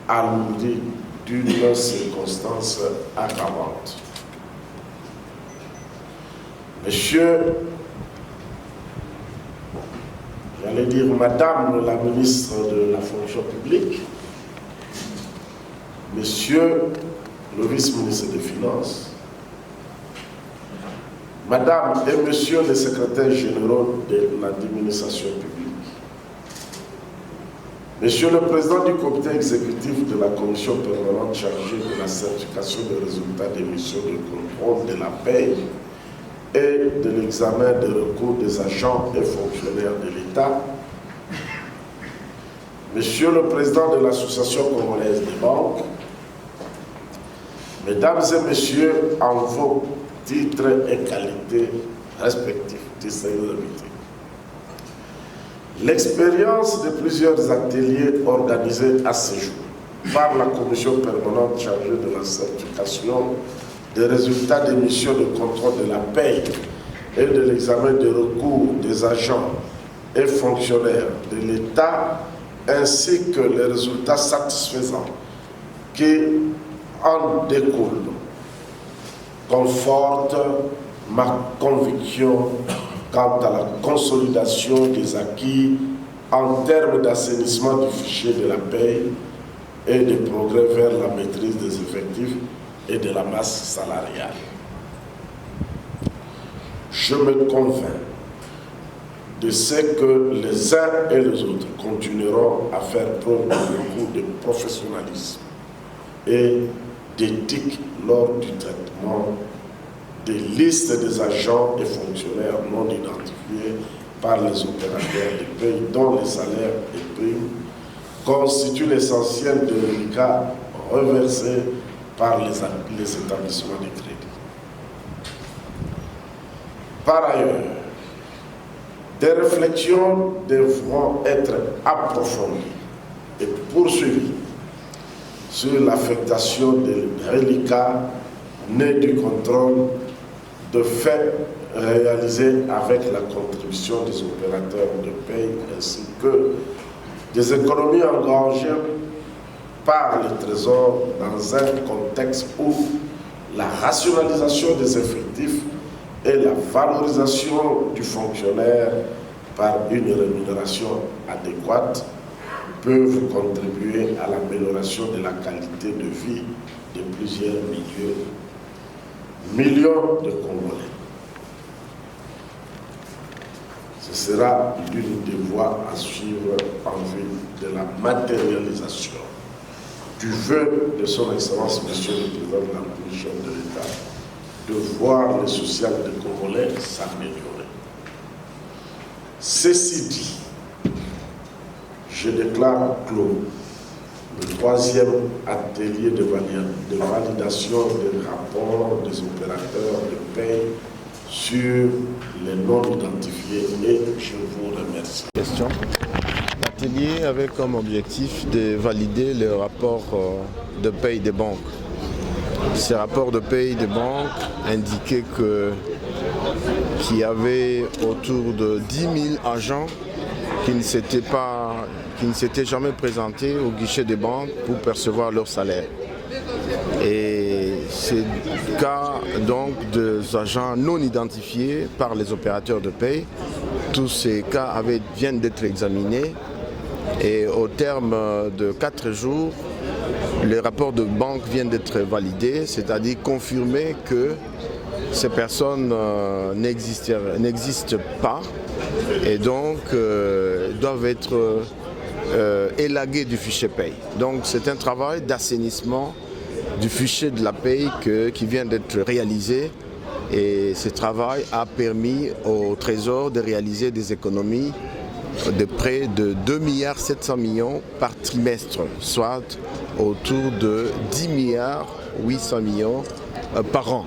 alourdie d'une circonstance aggravante. Monsieur, j'allais dire Madame la ministre de la fonction publique, Monsieur le vice-ministre des Finances, Madame et Monsieur les secrétaires généraux de l'administration publique, Monsieur le Président du comité exécutif de la commission permanente chargée de la certification des résultats des missions de contrôle de la paie et de l'examen des recours des agents et fonctionnaires de l'État. Monsieur le Président de l'Association congolaise des banques, Mesdames et Messieurs, en vos titres et qualités respectifs, distingués invités. L'expérience de plusieurs ateliers organisés à ce jour par la commission permanente chargée de la certification des résultats des missions de contrôle de la paie et de l'examen des recours des agents et fonctionnaires de l'État, ainsi que les résultats satisfaisants qui en découlent, conforte ma conviction quant à la consolidation des acquis en termes d'assainissement du fichier de la paie et des progrès vers la maîtrise des effectifs et de la masse salariale. Je me convainc de ce que les uns et les autres continueront à faire preuve de beaucoup de professionnalisme et d'éthique lors du traitement des listes des agents et fonctionnaires non identifiés par les opérateurs de paie dont les salaires et primes constituent l'essentiel de reliquats reversés par les établissements de crédit. Par ailleurs, des réflexions devront être approfondies et poursuivies sur l'affectation des reliquats nés du contrôle de faits réalisés avec la contribution des opérateurs de paie ainsi que des économies engrangées par le Trésor dans un contexte où la rationalisation des effectifs et la valorisation du fonctionnaire par une rémunération adéquate peuvent contribuer à l'amélioration de la qualité de vie de plusieurs millions de Congolais. Ce sera l'une des voies à suivre en vue de la matérialisation du vœu de son Excellence, Monsieur le Président de la Commission de l'État, de voir le social des Congolais s'améliorer. Ceci dit, je déclare clos le troisième atelier de validation des rapports des opérateurs de paie sur les non identifiés et je vous remercie. Question. L'atelier avait comme objectif de valider les rapports de paie des banques. Ces rapports de paie des banques indiquaient qu'il y avait autour de 10 000 agents qui ne s'étaient jamais présentés au guichet des banques pour percevoir leur salaire. Et c'est le cas donc des agents non identifiés par les opérateurs de paie. Tous ces cas viennent d'être examinés et au terme de 4 jours, les rapports de banque viennent d'être validés, c'est-à-dire confirmer que ces personnes n'existent pas et donc doivent être élaguées du fichier paie. Donc c'est un travail d'assainissement du fichier de la paie qui vient d'être réalisé et ce travail a permis au Trésor de réaliser des économies de près de 2,7 milliards par trimestre, soit autour de 10,8 milliards par an.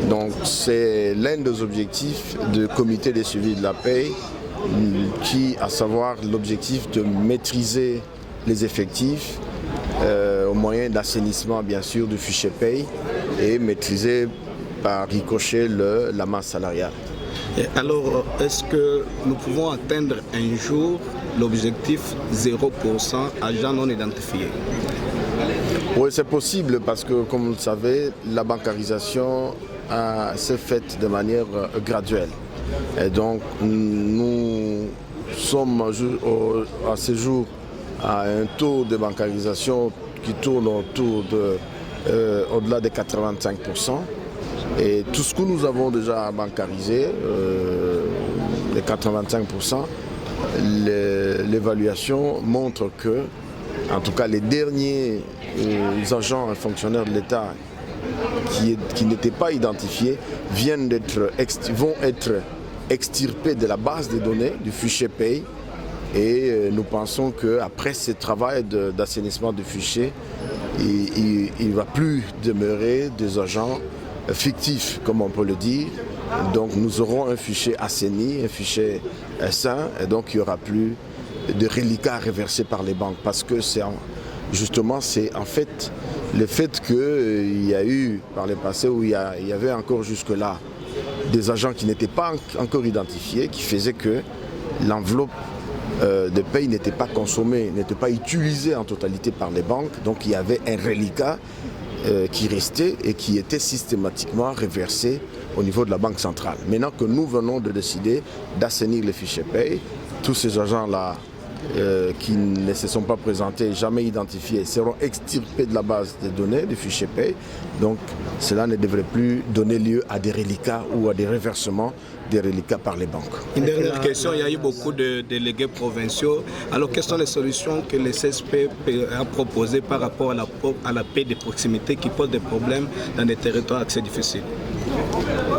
Donc c'est l'un des objectifs du comité de suivi de la paie, à savoir l'objectif de maîtriser les effectifs au moyen d'assainissement bien sûr du fichier paie et maîtriser par ricochet la masse salariale. Et alors, est-ce que nous pouvons atteindre un jour l'objectif 0% agents non identifiés? Oui, c'est possible parce que, comme vous le savez, la bancarisation s'est faite de manière graduelle. Et donc, nous sommes à ce jour à un taux de bancarisation qui tourne au-delà de 85%. Et tout ce que nous avons déjà bancarisé, les 85%, l'évaluation montre que, en tout cas les derniers agents et fonctionnaires de l'État qui n'étaient pas identifiés vont être extirpés de la base de données du fichier paye. Et nous pensons qu'après ce travail d'assainissement du fichier, il ne va plus demeurer des agents fictifs, comme on peut le dire. Donc nous aurons un fichier assaini, un fichier sain, et donc il n'y aura plus de reliquats reversés par les banques. Parce que c'est en fait le fait qu'il y a eu par le passé où il y avait encore jusque-là des agents qui n'étaient pas encore identifiés, qui faisaient que l'enveloppe de paye n'était pas consommée, n'était pas utilisée en totalité par les banques. Donc il y avait un reliquat qui restait et qui était systématiquement reversé au niveau de la Banque centrale. Maintenant que nous venons de décider d'assainir les fichiers paye, tous ces agents-là qui ne se sont pas présentés, jamais identifiés, seront extirpés de la base des données du fichier paye. Donc cela ne devrait plus donner lieu à des reliquats ou à des reversements des reliquats par les banques. Une dernière question, il y a eu beaucoup de délégués provinciaux. Alors quelles sont les solutions que le CSP a proposées par rapport à la paix de proximité qui pose des problèmes dans des territoires assez difficiles?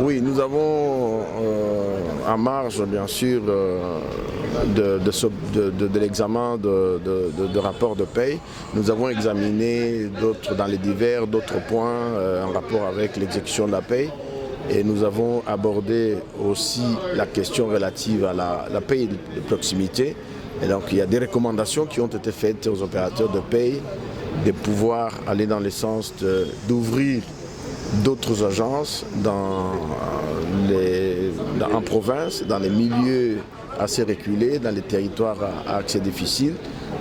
Oui, nous avons en marge bien sûr de l'examen de rapport de paye. Nous avons examiné d'autres points en rapport avec l'exécution de la paye. Et nous avons abordé aussi la question relative à la paye de proximité. Et donc il y a des recommandations qui ont été faites aux opérateurs de paye de pouvoir aller dans le sens d'ouvrir d'autres agences en province, dans les milieux assez reculés, dans les territoires à accès difficile,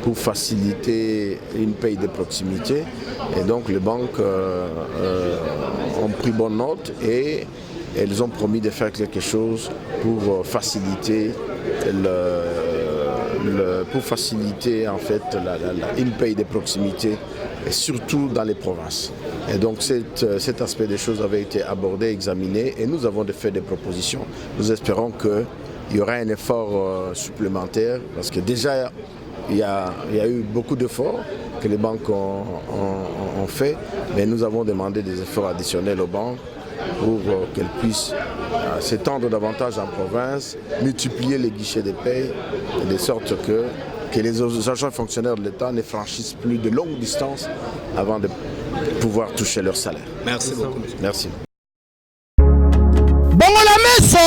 pour faciliter une paye de proximité. Et donc les banques ont pris bonne note et elles ont promis de faire quelque chose pour faciliter en fait une paye de proximité, et surtout dans les provinces. Et donc cet aspect des choses avait été abordé, examiné, et nous avons fait des propositions. Nous espérons qu'il y aura un effort supplémentaire, parce que déjà il y a eu beaucoup d'efforts que les banques ont fait, mais nous avons demandé des efforts additionnels aux banques pour qu'elles puissent s'étendre davantage en province, multiplier les guichets de paye, de sorte que les agents fonctionnaires de l'État ne franchissent plus de longues distances avant de pouvoir toucher leur salaire. Merci beaucoup. Merci. Bongola meso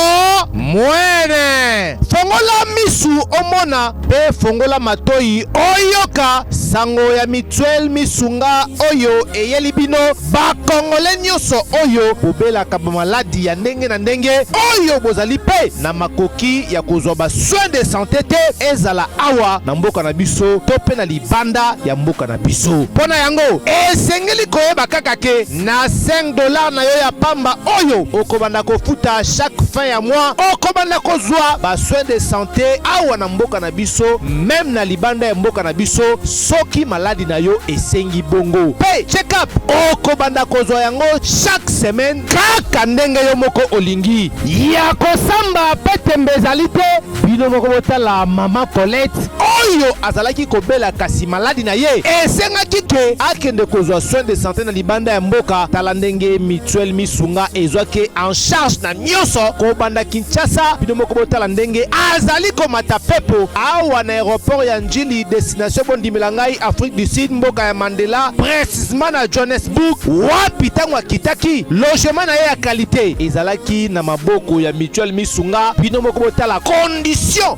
mwene fongola misu omona pe fongola matoi oyoka sango ya mituel misunga oyo eyeli bino bakongole nyonso oyo bobelaka bamaladi ya ndenge na ndenge oyo bozali pe na makoki ya kozwa basoin de santé te ezala awa na mboka na biso to pe na libanda ya mboka na biso. Mpona yango esengeli koyeba kaka ke na $5 na yo ya pamba oyo okobanda kofuta chaque fin ya mois okobanda kozwa basoin de santé awa na mboka na biso, même na libanda ya mboka na biso soki maladi na yo esengi bongo. Pe check up okobanda kozwa yango chaque semaine kaka ndenge yo moko olingi. Ya kosamba petembe ezali te bino moko botala mama Colette oyo azalaki kobela kasi maladi na ye esengaki ke akende kozwa soin de santé na libanda ya mboka. Tala ndenge mutuelle misunga ezwaki en charge na nyonso kobanda Kinshasa. Bino moko botala ndenge azali komata pepo awa na aéroport ya Njili destination bondimela ngai Afrique du Sud mboka ya Mandela, précisément na Johannesburg wapi tango akitaki logement na ye ya qualité ezalaki na maboko ya mutuelle misunga. Bino moko botala condition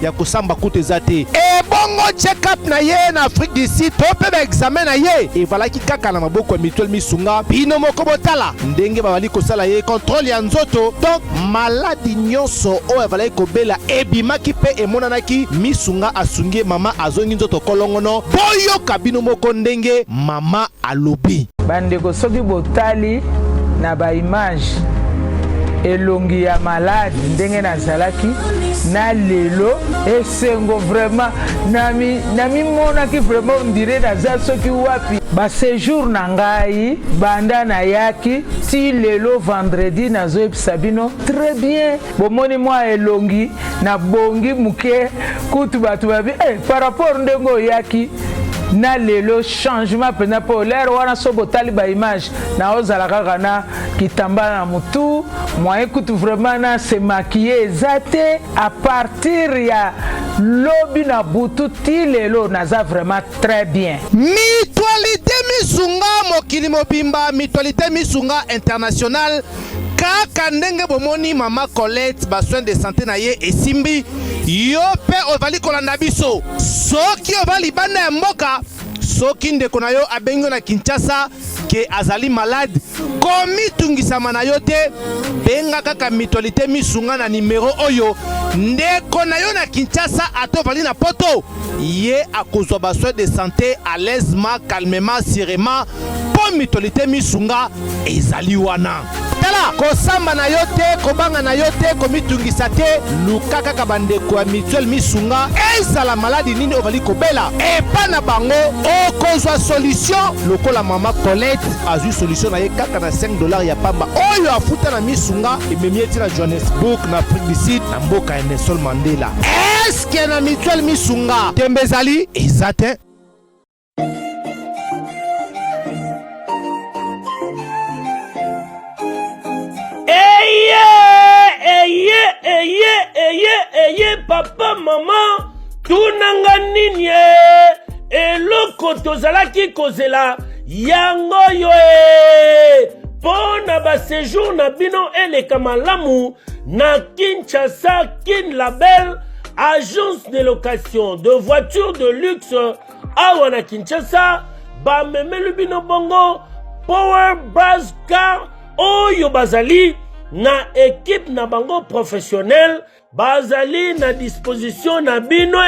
ya kosamba kutu ezate e bongo check up na ye na Afrique du Sud to pe ba examen na ye evalaki kaka na maboko ya mutuelle misunga. Bino moko botala ndenge babali kosala ye contrôle ya nzoto. Donc maladi nyonso oyo evalaki kobela ebimaki pe emonanaki misunga asungi mama azongi nzoto kolongono boyoka bino moko ndenge mama alobi. Bandeko soki botali na ba image elongi ya malade ndenge nazalaki na lelo esengo vraiment nami monaki vraiment ndire naza soki wapi ba séjour na ngai banda na yaki ti lelo vendredi nazoyebisa bino très bien bomoni mwa elongi na bongi muke kutu bato babi par rapport ndenge oyaki na lelo changement pena po l'air wana so botali ba image na ozala kaka na kitamba na mutu moyen kutu vraiment na se maquiller zate à partir ya lobi na butu ti lelo naza vraiment très bien. Mutualité misunga mokili mobimba, mutualité misunga international. Kaka ndenge bomoni mama Colette basoin de santé na ye esimbi yo pe ovali kolanda biso soki ovali bana ya mboka soki ndeko na yo abengo na Kinshasa ke azali malade komi tungisama na yo te benga kaka mutualité misunga na numero oyo ndeko na yo na Kinshasa atovali na poto ye akozwa basoin de santé à l'aisement calmement sereinement po mutualité misunga ezali wana. Tala kosamba na yo te kobanga na yo te komitungisa te luka kaka bandeko ya mutuelle misunga ezala maladi nini ovali kobela epa na bango okozwa solution lokola mama Colette azwi solution na ye kaka na $5 ya pamba oyo afuta na misunga ememi eti na Johannesburg na Afrique du Sud na mboka ya Nelson Mandela. Eske na mutuelle misunga tembe ezali eza te? Eye papa maman tunanga nini eloko tozalaki kozela yango yo pona ba séjour na bino eleka malamu na Kinshasa Kin Label agence de location de voitures de luxe awa na Kinshasa ba memelu bino bongo Power Buzz Car oyo bazali na équipe na bango professionnel bazali na disposition na bino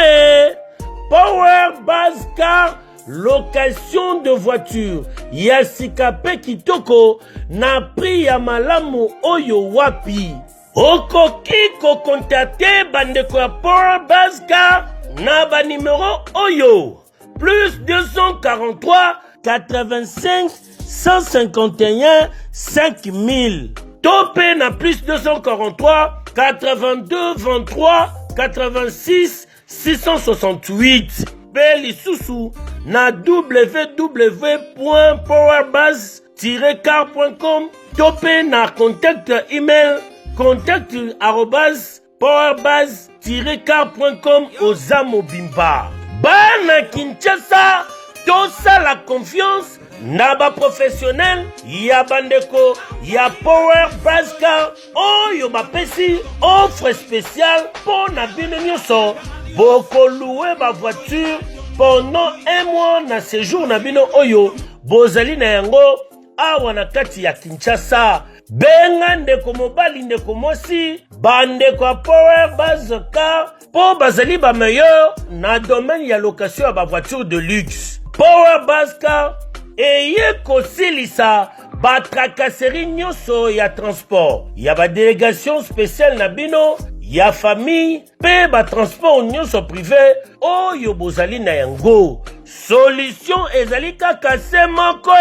Power Buzz Car location de voiture ya sikape kitoko na prix ya malamu oyo wapi okoki kokontakte bandeko ya Power Buzz Car na ba numéro oyo plus 243 85 151 5000 topé na plus 243 82 23 86 668 Beli Soussou na www.powerbuzz-car.com topé na contact email contact@powerbuzz-car.com Ozamo Bimba. Bana Kinshasa tosa la confiance na ba professionnel ya bandeko ya Power Buzz Car oyo bapesi offre spéciale pour na bino nyonso boko louer ba voiture pendant 1 mois na séjour na bino oyo bozali na yango awa na kati ya Kinshasa. Benga ndeko mobali ndeko mosi bandeko ya Power Buzz Car po bazali ba meilleur na domaine ya location ya ba voiture de luxe. Power Buzz Car eye kosilisa ba tracasserie nyonso ya transport ya ba délégation spéciale na bino ya famille pe ba transport nyonso privé oyo bozali na yango. Solution ezali kaka se moko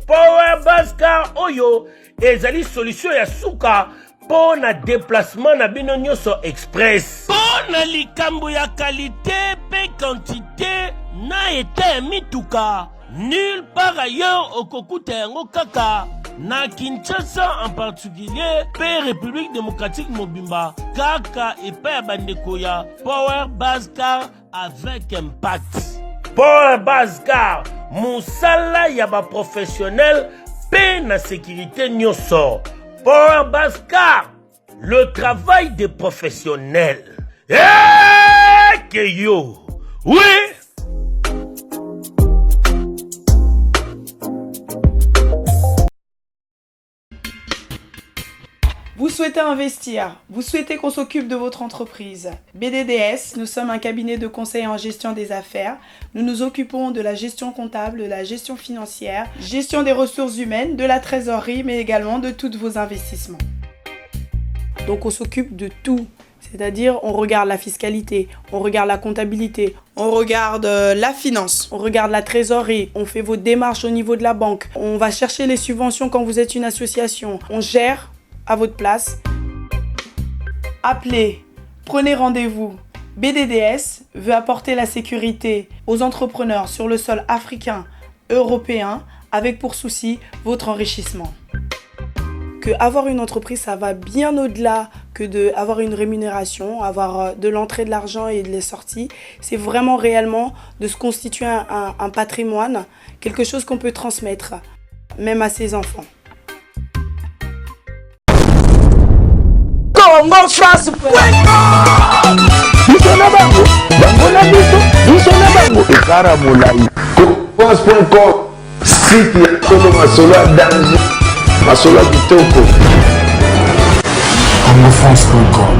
Power Buzz Car oyo ezali solution ya suka po na déplacement na bino nyonso express po na likambo ya qualité pe quantité na ete mituka. Nulle part ailleurs au Kokuta yango kaka na Kinshasa en particulier pe République démocratique Mobimba kaka epa ya bandeko ya Power Buzz Car avec impact. Power Buzz Car musala ya ba professionnel pe na sécurité nyonso. Power Buzz Car le travail des professionnels. Que yo oui. Vous souhaitez investir, vous souhaitez qu'on s'occupe de votre entreprise. BDDS, nous sommes un cabinet de conseil en gestion des affaires. Nous nous occupons de la gestion comptable, de la gestion financière, gestion des ressources humaines, de la trésorerie, mais également de tous vos investissements. Donc on s'occupe de tout. C'est-à-dire, on regarde la fiscalité, on regarde la comptabilité, on regarde la finance, on regarde la trésorerie, on fait vos démarches au niveau de la banque, on va chercher les subventions quand vous êtes une association, on gère à votre place. Appelez, prenez rendez-vous BDDS veut apporter la sécurité aux entrepreneurs sur le sol africain, européen, avec pour souci votre enrichissement. Que avoir une entreprise, ça va bien au-delà que d'avoir une rémunération, avoir de l'entrée de l'argent et de la sortie. C'est vraiment réellement de se constituer un patrimoine, quelque chose qu'on peut transmettre, même à ses enfants. Congo France site ya Congo masolo ya danger, masolo ya kitoko. CongoFrance.com